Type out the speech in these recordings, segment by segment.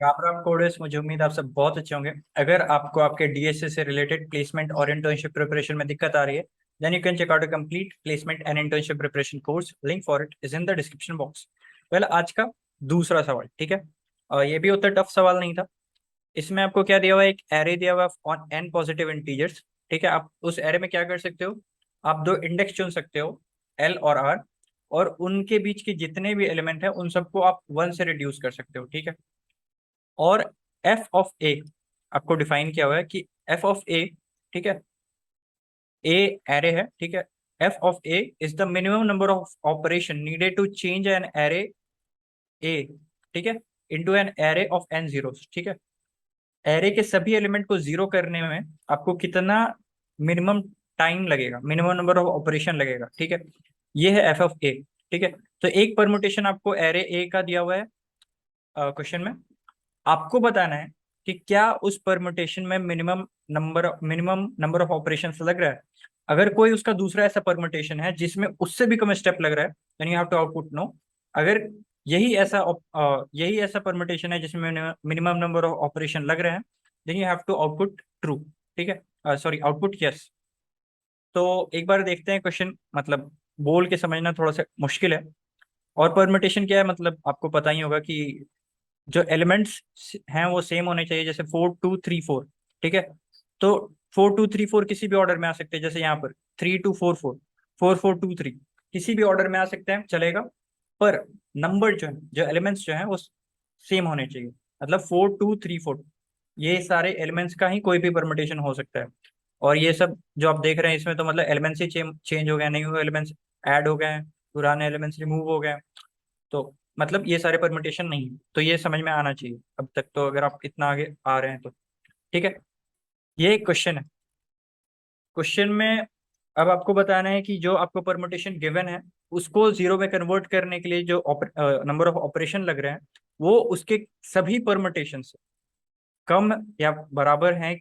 राम राम कोडेस, मुझे उम्मीद आप सब बहुत अच्छे होंगे। अगर आपको आपके डीएसए से रिलेटेड प्लेसमेंट और इंटर्नशिप प्रिपरेशन में दिक्कत आ रही है, then you can check out a complete placement and internship preparation course. Link for it is in the description box. पहले आज का दूसरा सवाल, ठीक है। और ये भी उतना टफ सवाल नहीं था। इसमें आपको क्या दिया हुआ है, एक एरे दिया हुआ है ऑन एन पॉजिटिव इंटीजर्स। ठीक है, आप उस एरे में क्या कर सकते हो, आप दो इंडेक्स चुन सकते हो, एल और आर, और उनके बीच के जितने भी एलिमेंट है उन सबको आप वन से रिड्यूस कर सकते हो। ठीक है। और एफ ऑफ ए आपको डिफाइन किया हुआ है कि एफ ऑफ ए, ठीक है, ए एरे है, ठीक है। F of A is the minimum number of operation needed to change an array A, ठीक है, into an array of N zeros. ठीक है, एरे के सभी एलिमेंट को जीरो करने में आपको कितना मिनिमम टाइम लगेगा, मिनिमम नंबर ऑफ ऑपरेशन लगेगा। ठीक है, ये है एफ ऑफ ए। ठीक है, तो एक परमुटेशन आपको एरे ए का दिया हुआ है क्वेश्चन में। आपको बताना है कि क्या उस परमुटेशन में मिनिमम नंबर ऑफ ऑपरेशंस लग रहा है। अगर कोई उसका दूसरा ऐसा परमुटेशन है जिसमें उससे भी कम स्टेप लग रहा है, then you have to output no. अगर यही ऐसा परमुटेशन है जिसमें मिनिमम नंबर ऑफ ऑपरेशन लग रहे हैं, then you have to output true. ठीक है, सॉरी, आउटपुट यस। तो एक बार देखते हैं क्वेश्चन, मतलब बोल के समझना थोड़ा सा मुश्किल है। और परमुटेशन क्या है, मतलब आपको पता ही होगा कि जो एलिमेंट्स हैं वो सेम होने चाहिए, जैसे 4 2 3 4। ठीक है, तो 4 2 3 4 किसी भी ऑर्डर में आ सकते हैं, जैसे यहाँ पर 3 2 4 4, 4 4 2 3, किसी भी ऑर्डर में आ सकते हैं, चलेगा। पर नंबर जो है, जो एलिमेंट्स जो है वो सेम होने चाहिए। मतलब 4 2 3 4, ये सारे एलिमेंट्स का ही कोई भी परमुटेशन हो सकता है। और ये सब जो आप देख रहे हैं इसमें तो मतलब एलिमेंट्स ही चेंज हो गए, नहीं हुए एलिमेंट्स ऐड हो गए हैं, पुराने एलिमेंट्स रिमूव हो गए हैं। तो मतलब ये सारे परमुटेशन नहीं है। तो ये समझ में आना चाहिए अब तक, तो अगर आप इतना आगे आ रहे हैं तो ठीक है। ये एक क्वेश्चन है। क्वेश्चन में अब आपको बताना है कि जो आपको परमुटेशन गिवन है उसको जीरो में कन्वर्ट करने के लिए जो नंबर ऑफ ऑपरेशन लग रहे हैं वो उसके सभी परमुटेशन से कम या बराबर हैं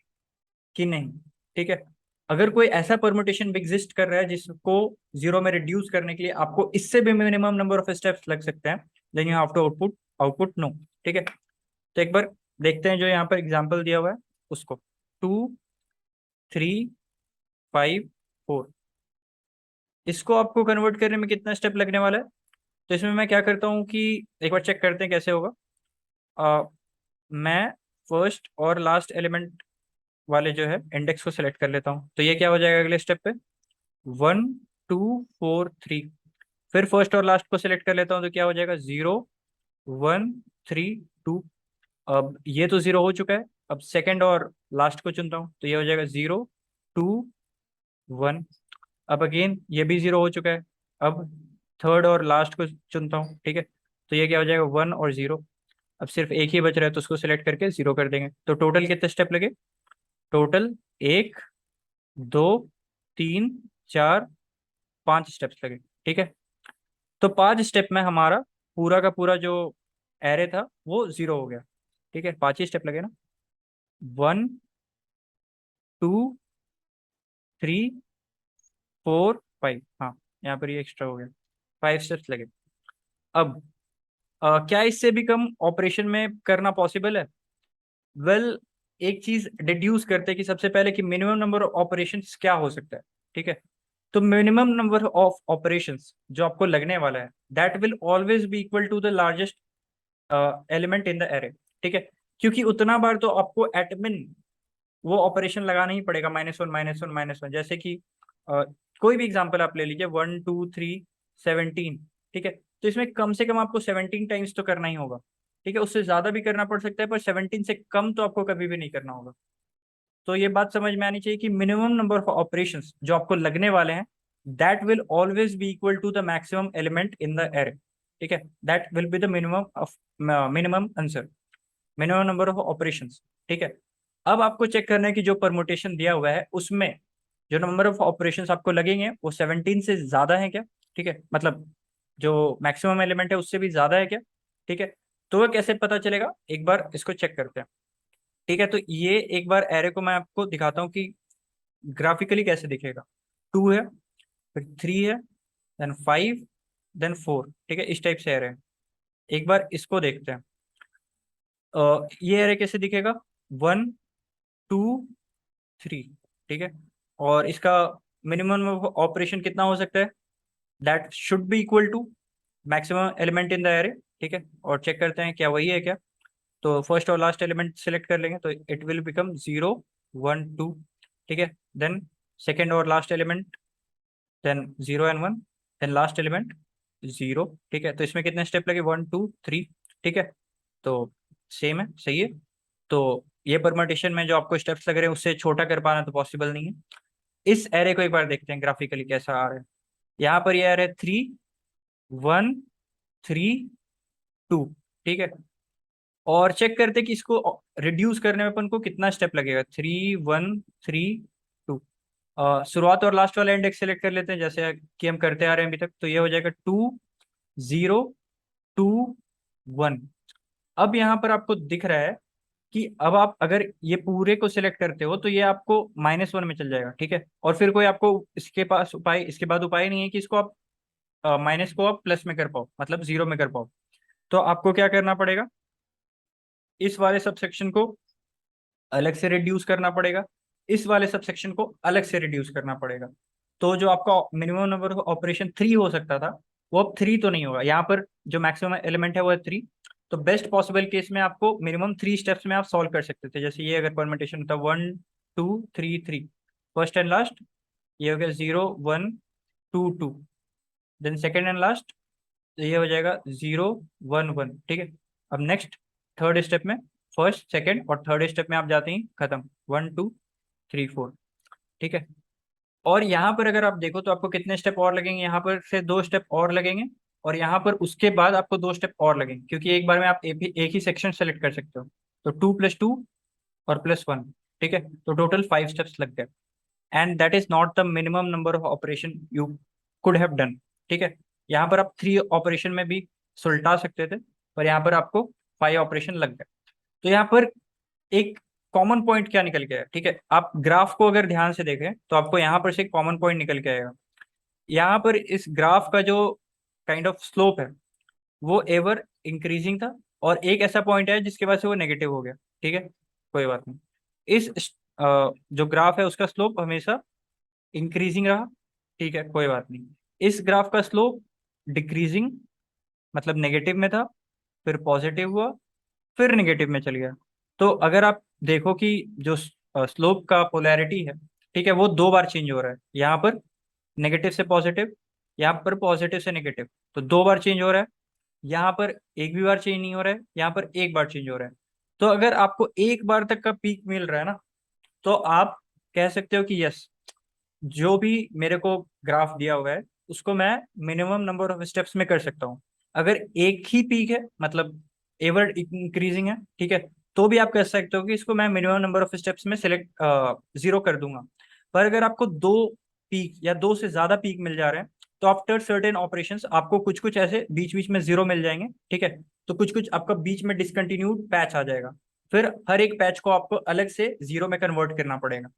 कि नहीं। ठीक है, अगर कोई ऐसा परमुटेशन एग्जिस्ट कर रहा है जिसको जीरो में रिड्यूस करने के लिए आपको इससे भी मिनिमम नंबर ऑफ स्टेप्स लग सकते हैं, then you have to output output no. ठीक है, तो एक बार देखते हैं जो यहाँ पर एग्जांपल दिया हुआ है उसको। 2 3 5 4, इसको आपको कन्वर्ट करने में कितना स्टेप लगने वाला है। तो इसमें मैं क्या करता हूँ कि एक बार चेक करते हैं कैसे होगा। अ, मैं फर्स्ट और लास्ट एलिमेंट वाले जो है इंडेक्स को सिलेक्ट कर लेता हूँ, तो ये क्या हो जाएगा अगले स्टेप पे, 1 2 4 3। फिर फर्स्ट और लास्ट को सिलेक्ट कर लेता हूँ, तो क्या हो जाएगा, 0 1 3 2। अब ये तो जीरो हो चुका है। अब सेकंड और लास्ट को चुनता हूँ, तो ये हो जाएगा 0 2 1। अब अगेन ये भी जीरो हो चुका है। अब थर्ड और लास्ट को चुनता हूँ, ठीक है, तो ये क्या हो जाएगा, 1 और 0। अब सिर्फ एक ही बच रहा है, तो उसको सिलेक्ट करके जीरो कर देंगे। तो टोटल कितने स्टेप लगे, टोटल 1 2 3 4 5 स्टेप्स लगे। ठीक है, तो 5 स्टेप में हमारा पूरा का पूरा जो एरे था वो जीरो हो गया। ठीक है, 5 ही स्टेप लगे ना, 1 2 3 4 5, हाँ, यहाँ पर ये एक्स्ट्रा हो गया, 5 स्टेप्स लगे। अब क्या इससे भी कम ऑपरेशन में करना पॉसिबल है। वेल, एक चीज डिड्यूस करते हैं कि सबसे पहले कि मिनिमम नंबर ऑफ ऑपरेशंस क्या हो सकता है। ठीक है, तो मिनिमम नंबर ऑफ ऑपरेशंस जो आपको लगने वाला है, that will always be equal to the largest element in the array. ठीक है, क्योंकि उतना बार तो आपको एटमिन वो ऑपरेशन लगाना ही पड़ेगा, -1 -1 -1। जैसे कि अ, कोई भी एग्जांपल आप ले लीजिए, 1 2 3 17। ठीक है, तो इसमें कम से कम आपको 17 टाइम्स तो करना ही होगा। ठीक है, उससे ज्यादा भी करना पड़ सकता है, पर 17 से कम तो आपको कभी भी नहीं करना होगा। तो ये बात समझ में आनी चाहिए कि मिनिमम नंबर ऑफ ऑपरेशंस जो आपको लगने वाले हैं, that will always be equal to the maximum element in the array. ठीक है, that will be the minimum of minimum answer, minimum number of operations. ठीक है, अब आपको चेक करना है कि जो परमुटेशन दिया हुआ है उसमें जो नंबर ऑफ ऑपरेशंस आपको लगेंगे वो 17 से ज्यादा है क्या। ठीक है, मतलब जो मैक्सिमम एलिमेंट है उससे भी ज्यादा है क्या। ठीक है, तो वह कैसे पता चलेगा, एक बार इसको चेक करते हैं। ठीक है, तो ये एक बार एरे को मैं आपको दिखाता हूँ कि ग्राफिकली कैसे दिखेगा। 2 है, फिर 3 है, देन 5, देन 4। ठीक है, इस टाइप से एरे है। एक बार इसको देखते हैं। ये एरे कैसे दिखेगा, 1 2 3, ठीक है। और इसका मिनिमम ऑपरेशन कितना हो सकता है, that should be equal to maximum element in the array, ठीक है। और चेक करते हैं क्या वही है क्या। तो फर्स्ट और लास्ट एलिमेंट सेलेक्ट कर लेंगे तो इट विल बिकम 0 1 2, ठीक है। देन सेकेंड और last element, then 0 and 1, then last element 0, ठीक है। तो इसमें कितने स्टेप लगे, 1 2 3, ठीक है। तो सेम है, सही है। तो ये परमुटेशन में जो आपको स्टेप्स लग रहे हैं उससे छोटा कर पाना तो पॉसिबल नहीं है। इस एरे को एक बार देखते हैं ग्राफिकली कैसा आ रहा है। यहाँ पर ये आ रहा है 3 1 3 2, ठीक है। और चेक करते हैं कि इसको रिड्यूस करने में अपन को कितना स्टेप लगेगा, 3 1 3 2। शुरुआत और लास्ट वाला इंडेक्स सेलेक्ट कर लेते हैं जैसे कि हम करते आ रहे हैं अभी तक। तो ये हो जाएगा 2 0 2 1। अब यहाँ पर आपको दिख रहा है कि अब आप अगर ये पूरे को सिलेक्ट करते हो तो ये आपको -1 में चल जाएगा, ठीक है। और फिर कोई आपको इसके पास उपाय, इसके बाद उपाय नहीं है कि इसको आप माइनस को आप प्लस में कर पाओ, मतलब 0 में कर पाओ। तो आपको क्या करना पड़ेगा, इस वाले सबसेक्शन को अलग से रिड्यूस करना पड़ेगा, इस वाले सबसेक्शन को अलग से रिड्यूस करना पड़ेगा। तो जो आपका मिनिमम नंबर ऑफ ऑपरेशन 3 हो सकता था वो अब 3 तो नहीं होगा। यहाँ पर जो मैक्सिमम एलिमेंट है वो है 3। तो बेस्ट पॉसिबल केस में आपको मिनिमम 3 स्टेप्स में आप सॉल्व कर सकते थे। जैसे ये अगर परमिटेशन होता 1 2 3 3, फर्स्ट एंड लास्ट, ये हो गया 0 1 2 2, देन सेकेंड एंड लास्ट, तो ये हो जाएगा 0 1 1, ठीक है। अब नेक्स्ट थर्ड स्टेप में, फर्स्ट सेकेंड और थर्ड स्टेप में आप जाते ही खत्म, 1 2 3 4, ठीक है। और यहाँ पर अगर आप देखो तो आपको कितने स्टेप और लगेंगे, यहाँ पर से 2 स्टेप और लगेंगे, और यहाँ पर उसके बाद आपको 2 स्टेप और लगेंगे, क्योंकि एक बार में आप एक ही सेक्शन सेलेक्ट कर सकते हो। तो 2 + 2 और +1, ठीक है। तो टोटल 5 स्टेप्स लग गए। And that is not the minimum number of operation you could have done, ठीक है। यहाँ पर आप 3 ऑपरेशन में भी सुलटा सकते थे, पर यहाँ पर आपको 5 ऑपरेशन लग गए। तो यहाँ पर एक कॉमन पॉइंट क्या निकल के आया, ठीक है। आप ग्राफ को अगर ध्यान से देखें तो आपको यहाँ पर से एक कॉमन पॉइंट निकल के आएगा। यहाँ पर इस ग्राफ का जो काइंड ऑफ स्लोप है वो एवर इंक्रीजिंग था, और एक ऐसा पॉइंट है जिसके वजह से वो नेगेटिव हो गया, ठीक है। कोई बात नहीं। जो ग्राफ है उसका स्लोप हमेशा इंक्रीजिंग रहा, ठीक है। कोई बात नहीं। इस ग्राफ का स्लोप डिक्रीजिंग, मतलब नेगेटिव में था, फिर पॉजिटिव हुआ, फिर नेगेटिव में चल गया। तो अगर आप देखो कि जो स्लोप का पोलैरिटी है, ठीक है, वो 2 बार चेंज हो रहा है। यहाँ पर नेगेटिव से पॉजिटिव, यहाँ पर पॉजिटिव से नेगेटिव, तो 2 बार चेंज हो रहा है। यहाँ पर एक भी बार चेंज नहीं हो रहा है, यहाँ पर एक बार चेंज हो रहा है। तो अगर आपको एक बार तक का पीक मिल रहा है ना, तो आप कह सकते हो कि यस, जो भी मेरे को ग्राफ दिया हुआ है उसको मैं मिनिमम नंबर ऑफ स्टेप्स में कर सकता हूँ। अगर एक ही पीक है, मतलब एवर इंक्रीजिंग है, ठीक है, तो भी आप कह सकते हो कि इसको मैं मिनिमम नंबर ऑफ स्टेप्स में सिलेक्ट 0 कर दूंगा। पर अगर आपको 2 पीक या 2 से ज्यादा पीक मिल जा रहे हैं, तो आफ्टर सर्टेन ऑपरेशंस आपको कुछ कुछ ऐसे बीच बीच में 0 मिल जाएंगे, ठीक है। तो कुछ कुछ आपका बीच में डिसकंटिन्यूड पैच आ जाएगा, फिर हर एक पैच को आपको अलग से 0 में कन्वर्ट करना पड़ेगा।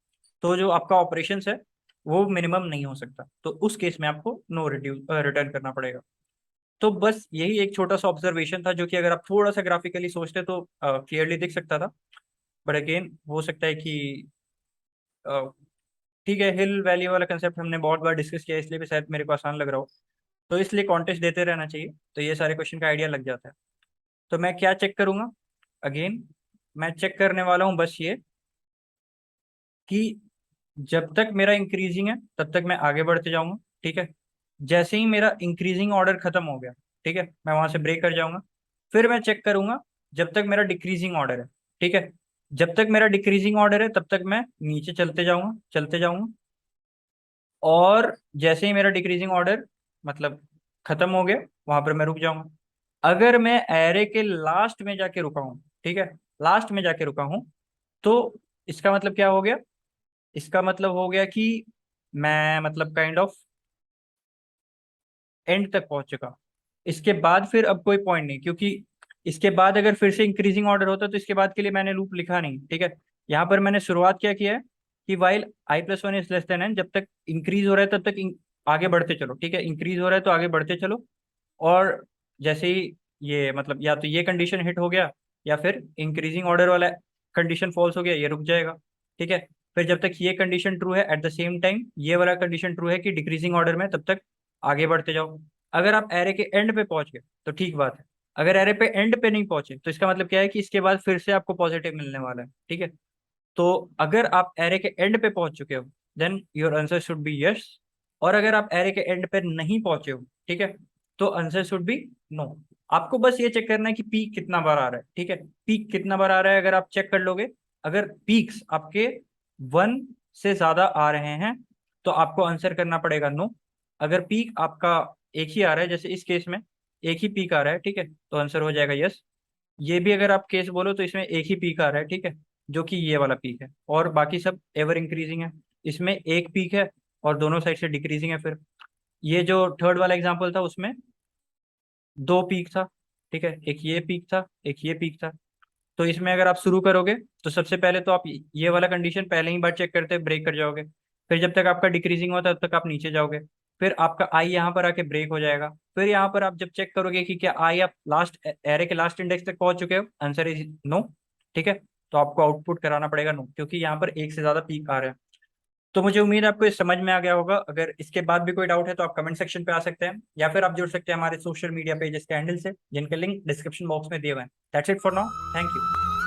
तो जो आपका ऑपरेशन है वो मिनिमम नहीं हो सकता, तो उस केस में आपको नो रिड्यूस रिटर्न करना पड़ेगा। तो बस यही एक छोटा सा ऑब्जर्वेशन था, जो कि अगर आप थोड़ा सा ग्राफिकली सोचते तो क्लियरली दिख सकता था। बट अगेन हो सकता है कि अ, ठीक है, हिल वैली वाला कंसेप्ट हमने बहुत बार डिस्कस किया, इसलिए भी शायद मेरे को आसान लग रहा हो। तो इसलिए कॉन्टेस्ट देते रहना चाहिए, तो ये सारे क्वेश्चन का आइडिया लग जाता है। तो मैं क्या चेक करूंगा, अगेन मैं चेक करने वाला हूँ बस ये कि जब तक मेरा इंक्रीजिंग है तब तक मैं आगे बढ़ते जाऊंगा, ठीक है। जैसे ही मेरा इंक्रीजिंग ऑर्डर खत्म हो गया, ठीक है, मैं वहां से ब्रेक कर जाऊंगा। फिर मैं चेक करूंगा जब तक मेरा डिक्रीजिंग ऑर्डर है, ठीक है। जब तक मेरा डिक्रीजिंग ऑर्डर है तब तक मैं नीचे चलते जाऊंगा, चलते जाऊंगा। और जैसे ही मेरा डिक्रीजिंग ऑर्डर मतलब खत्म हो गया, वहां पर मैं रुक जाऊंगा। अगर मैं एरे के लास्ट में जाके रुका हूँ, ठीक है, लास्ट में जाके रुका हूँ, तो इसका मतलब क्या हो गया, इसका मतलब हो गया कि मैं मतलब काइंड ऑफ एंड तक पहुंच चुका। इसके बाद फिर अब कोई पॉइंट नहीं, क्योंकि इसके बाद अगर फिर से इंक्रीजिंग ऑर्डर होता तो इसके बाद के लिए मैंने लूप लिखा नहीं, ठीक है। यहाँ पर मैंने शुरुआत क्या किया है कि while i+1 is less than n, जब तक इंक्रीज हो रहा है तब तक आगे बढ़ते चलो, ठीक है। इंक्रीज हो रहा है तो आगे बढ़ते चलो। और जैसे ही ये मतलब या तो ये कंडीशन हिट हो गया या फिर इंक्रीजिंग ऑर्डर वाला कंडीशन फॉल्स हो गया, ये रुक जाएगा। ठीक है, फिर जब तक ये कंडीशन ट्रू है, एट द सेम टाइम ये वाला कंडीशन ट्रू है कि डिक्रीजिंग ऑर्डर में, तब तक आगे बढ़ते जाओ। अगर आप एरे के एंड पे पहुंच गए तो ठीक बात है, अगर एरे पे एंड पे नहीं पहुंचे तो इसका मतलब क्या है कि इसके बाद फिर से आपको पॉजिटिव मिलने वाला है। ठीक है, तो अगर आप एरे के एंड पे पहुंच चुके हो then your answer should be yes, और अगर आप एरे के एंड पे नहीं पहुंचे हो, ठीक है, तो आंसर शुड बी नो। आपको बस ये चेक करना है कि पीक कितना बार आ रहा है। ठीक है, पीक कितना बार आ रहा है अगर आप चेक कर लोगे, अगर पीक्स आपके 1 से ज्यादा आ रहे हैं तो आपको आंसर करना पड़ेगा नो। अगर पीक आपका एक ही आ रहा है, जैसे इस केस में एक ही पीक आ रहा है, ठीक है, तो आंसर हो जाएगा यस। ये भी अगर आप केस बोलो तो इसमें एक ही पीक आ रहा है, ठीक है, जो कि ये वाला पीक है, और बाकी सब एवर इंक्रीजिंग है। इसमें एक पीक है और दोनों साइड से डिक्रीजिंग है। फिर ये जो थर्ड वाला एग्जांपल था उसमें दो पीक था, ठीक है, एक ये पीक था, एक ये पीक था। तो इसमें अगर आप शुरू करोगे तो सबसे पहले तो आप ये वाला कंडीशन पहले ही बार चेक करते ब्रेक कर जाओगे। फिर जब तक आपका डिक्रीजिंग होता है तब तक आप नीचे जाओगे। फिर आपका आई यहाँ पर आके ब्रेक हो जाएगा। फिर यहाँ पर आप जब चेक करोगे कि क्या आई आप लास्ट एरे के लास्ट इंडेक्स तक पहुंच चुके हो, आंसर इज नो। ठीक है, तो आपको आउटपुट कराना पड़ेगा नो, क्योंकि यहाँ पर एक से ज्यादा पीक आ रहे हैं। तो मुझे उम्मीद है आपको ये समझ में आ गया होगा। अगर इसके बाद भी कोई डाउट है तो आप कमेंट सेक्शन पे आ सकते हैं, या फिर आप जुड़ सकते हैं हमारे सोशल मीडिया पेजेस के हैंडल से, जिनके लिंक डिस्क्रिप्शन बॉक्स में दिए हुए हैं। That's it for now, thank you.